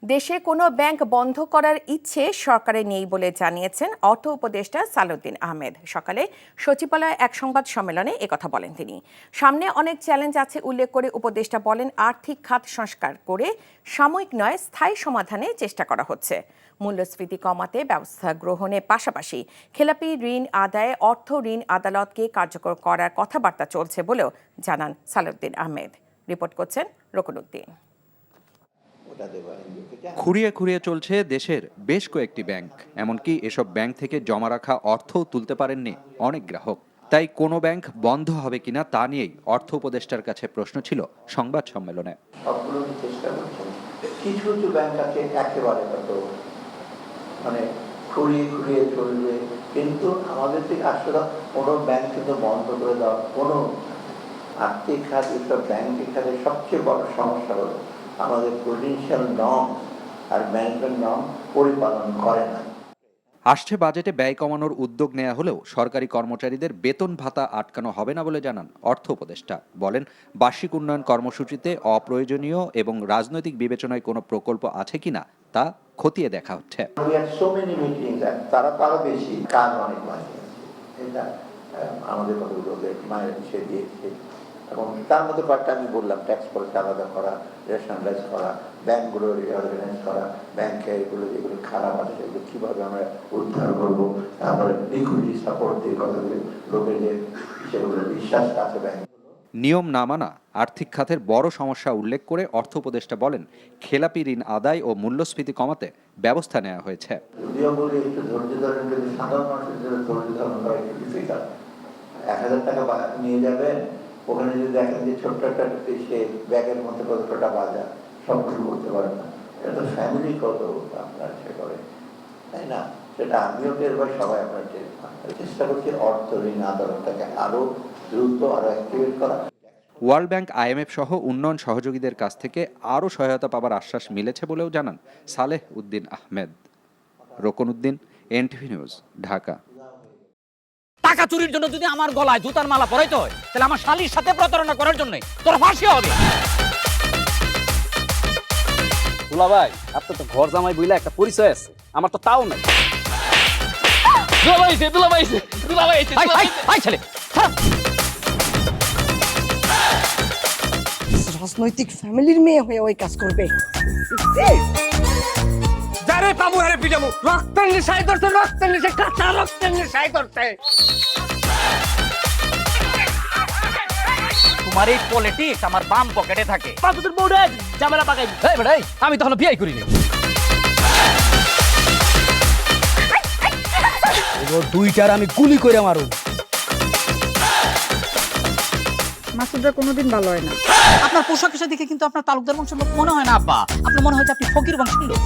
দেশে কোনো ব্যাংক বন্ধ করার ইচ্ছে সরকারের নেই বলে জানিয়েছেন অর্থ উপদেষ্টা সালেউদ্দিন আহমেদ। সকালে সচিবালয়ে এক সংবাদ সম্মেলনে একথা বলেন তিনি। সামনে অনেক চ্যালেঞ্জ আছে উল্লেখ করে উপদেষ্টা বলেন, আর্থিক খাত সংস্কার করে সাময়িক নয় স্থায়ী সমাধানে চেষ্টা করা হচ্ছে। মূল্যস্ফীতি কমাতে ব্যবস্থা গ্রহণের পাশাপাশি খেলাপি ঋণ আদায়ে অর্থ ঋণ আদালতকে কার্যকর করার কথাবার্তা চলছে বলেও জানান সালেউদ্দিন আহমেদ। রিপোর্ট করছেন রকনউদ্দিন। খুঁড়িয়ে খুঁড়িয়ে চলছে দেশের বেশ কয়েকটি ব্যাংক, এমনকি এসব ব্যাংক থেকে জমা রাখা অর্থও তুলতে পারেননি অনেক গ্রাহক। তাই কোনো ব্যাংক বন্ধ হবে কিনা তা নিয়েই অর্থ উপদেষ্টার কাছে প্রশ্ন ছিল সংবাদ সম্মেলনে। সবগুলো চেষ্টা করছেন, কিছু কিছু ব্যাংক আছে একেবারে হয়তো খুঁড়িয়ে খুঁড়িয়ে চলবে, কিন্তু আমাদের থেকে আসলে কোনো ব্যাংক কিন্তু বন্ধ করে দেওয়া কোনো আর্থিক খাত এসব ব্যাংকের খাতে সবচেয়ে বড় সমস্যা হলো আমাদের প্রুডেন্সিয়াল নর্ম আর ম্যানেজমেন্ট নর্ম পরিপালন করে না। আসছে বাজেটে ব্যয় কমানোর উদ্যোগ নেওয়া হলেও সরকারি কর্মচারীদের বেতন ভাতা আটকানো হবে না বলে জানান অর্থ উপদেষ্টা। বলেন, বার্ষিক উন্নয়ন কর্মসূচিতে অপ্রয়োজনীয় এবং রাজনৈতিক বিবেচনায় কোনো প্রকল্প আছে কিনা তা খতিয়ে দেখা হচ্ছে। তারা আরো বেশি কাজ অনেক বাকি আছে, এটা আমাদের কতগুলো মায়ের বিষয় দিয়েছে এবং তার মধ্যে কয়েকটা আমি বললাম, ট্যাক্স পলিসি আলাদা করা, রেশনালাইজ করা, ব্যাংকগুলো রিঅর্গানাইজ করা, ব্যাংকে এগুলো যেগুলো খারাপ আছে সেগুলো কীভাবে আমরা উদ্ধার করবো, তারপরে লিকুইডিটি সাপোর্ট দিয়ে কতগুলো লোকের যে সেগুলো বিশ্বাস আছে ব্যাংক। নিয়ম না মানা আর্থিক খাতের বড় সমস্যা উল্লেখ করে অর্থ উপদেষ্টা বলেন, খেলাপি ঋণ আদায় ও মূল্যস্ফীতি কমাতে ব্যবস্থা নেওয়া হয়েছে। যদিও বলি একটু ধৈর্য ধরেন, কিন্তু সাধারণ মানুষের জন্য ধৈর্য ধারণ করা একটু ডিফিকাল্ট। 1000 টাকা নিয়ে যাবেন, ওখানে যদি দেখেন যে ছোট্ট একটা সে ব্যাগের মধ্যে কতটা বাজার, সবগুলো করতে পারেন না। এটা তো ফ্যামিলি কত আপনার সে করে, তাই না? সেটা আমিও টের পাই, সবাই আপনার টের পান। চেষ্টা করছি অর্থ ঋণ আদালতটাকে আরো দ্রুত আরো অ্যাক্টিভেট করা। ওয়ার্ল্ড ব্যাংক, IMF সহ উন্নয়ন সহযোগীদের কাছ থেকে আরও সহায়তা পাবার আশ্বাস মিলেছে বলেও জানান সালেহ উদ্দিন আহমেদ। রকনউদ্দিন, NTV news, Dhaka. টাকা চুরির জন্য যদি আমার গলায় জুতার মালা পরাইতে হয়, তাহলে আমার শালীর সাথে প্রতারণা করার জন্য তোর ফাঁসি হবে। দুলা ভাই, আপনার তো ঘর জামাই বইলা একটা পরিচয় আছে, আমার তো তাও নাই। রাজনৈতিক ফ্যামিলির মেয়ে হয়ে ওই কাজ করবে। যারে পাবো হারে পিটাবো, রক্তের নেশায় ধরতে, রক্তের নেশায়, কাঁচা রক্তের নেশায় ধরতে। তোমার এই পলিটিক্স আমার বাম পকেটে থাকে। তোর বউরে ঝামেলা পাকাই। এই বেটা, আমি তখন বিয়ে করিনি। দুইটার আমি গুলি করে মারু। মাসুদরা কোনোদিন ভালো হয় না। আপনার পোশাক আশাক দেখে কিন্তু আপনার তালুকদার বংশের লোক মনে হয় না আব্বা, আপনার মনে হয় যে আপনি ফকির বংশের লোক।